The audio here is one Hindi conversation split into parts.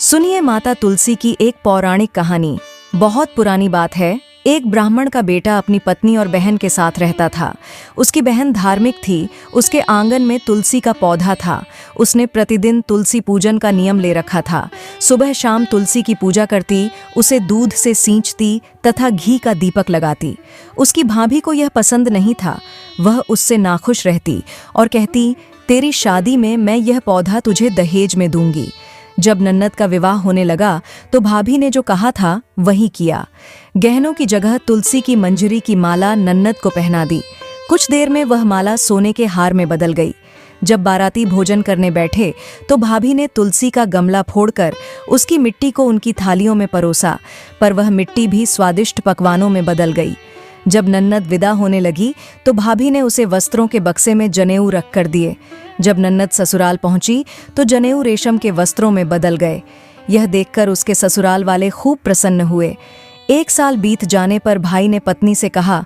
सुनिए माता तुलसी की एक पौराणिक कहानी। बहुत पुरानी बात है। एक ब्राह्मण का बेटा अपनी पत्नी और बहन के साथ रहता था। उसकी बहन धार्मिक थी। उसके आंगन में तुलसी का पौधा था। उसने प्रतिदिन तुलसी पूजन का नियम ले रखा था। सुबह शाम तुलसी की पूजा करती, उसे दूध से सींचती तथा घी का दीपक लगाती। उसकी भाभी को यह पसंद नहीं था। वह उससे नाखुश रहती और कहती, तेरी शादी में मैं यह पौधा तुझे दहेज में दूंगी। जब नन्नद का विवाह होने लगा तो भाभी ने जो कहा था वही किया। गहनों की जगह तुलसी की मंजरी की माला नन्नद को पहना दी। कुछ देर में वह माला सोने के हार में बदल गई। जब बाराती भोजन करने बैठे तो भाभी ने तुलसी का गमला फोड़कर उसकी मिट्टी को उनकी थालियों में परोसा, पर वह मिट्टी भी स्वादिष्ट पकवानों में बदल गई। जब नन्नद विदा होने लगी तो भाभी ने उसे वस्त्रों के बक्से में जनेऊ रख कर दिए। जब नन्नद ससुराल पहुंची तो जनेऊ रेशम के वस्त्रों में बदल गए। यह देखकर उसके ससुराल वाले खूब प्रसन्न हुए। 1 साल बीत जाने पर भाई ने पत्नी से कहा,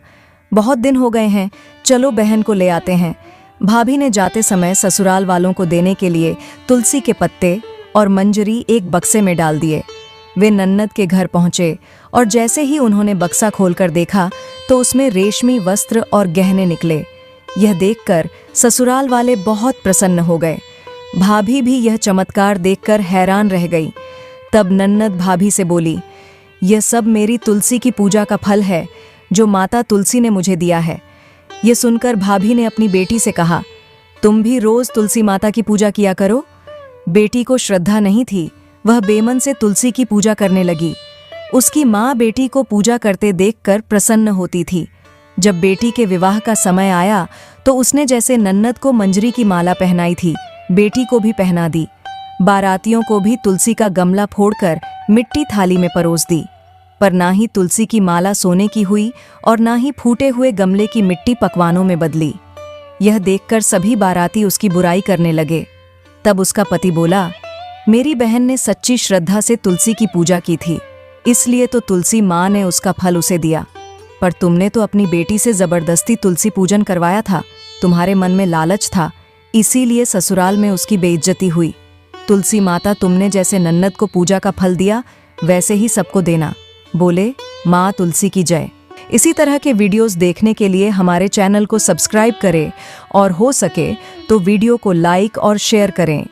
बहुत दिन हो गए हैं, चलो बहन को ले आते हैं। भाभी ने जाते समय ससुराल वालों को देने के लिए तुलसी के पत्ते और मंजरी एक बक्से में डाल दिए। वे नन्नद के घर पहुंचे और जैसे ही उन्होंने बक्सा खोलकर देखा तो उसमें रेशमी वस्त्र और गहने निकले। यह देखकर ससुराल वाले बहुत प्रसन्न हो गए। भाभी भी यह चमत्कार देखकर हैरान रह गई। तब नन्नद भाभी से बोली, यह सब मेरी तुलसी की पूजा का फल है जो माता तुलसी ने मुझे दिया है। यह सुनकर भाभी ने अपनी बेटी से कहा, तुम भी रोज तुलसी माता की पूजा किया करो। बेटी को श्रद्धा नहीं थी, वह बेमन से तुलसी की पूजा करने लगी। उसकी माँ बेटी को पूजा करते देखकर प्रसन्न होती थी। जब बेटी के विवाह का समय आया तो उसने जैसे नन्नद को मंजरी की माला पहनाई थी, बेटी को भी पहना दी। बारातियों को भी तुलसी का गमला फोड़कर मिट्टी थाली में परोस दी, पर ना ही तुलसी की माला सोने की हुई और ना ही फूटे हुए गमले की मिट्टी पकवानों में बदली। यह देखकर सभी बाराती उसकी बुराई करने लगे। तब उसका पति बोला, मेरी बहन ने सच्ची श्रद्धा से तुलसी की पूजा की थी, इसलिए तो तुलसी माँ ने उसका फल उसे दिया। पर तुमने तो अपनी बेटी से जबरदस्ती तुलसी पूजन करवाया था। तुम्हारे मन में लालच था, इसीलिए ससुराल में उसकी बेइज्जती हुई। तुलसी माता तुमने जैसे नन्नद को पूजा का फल दिया वैसे ही सबको देना। बोले, माँ तुलसी की जय। इसी तरह के वीडियोस देखने के लिए हमारे चैनल को सब्सक्राइब करें और हो सके तो वीडियो को लाइक और शेयर करें।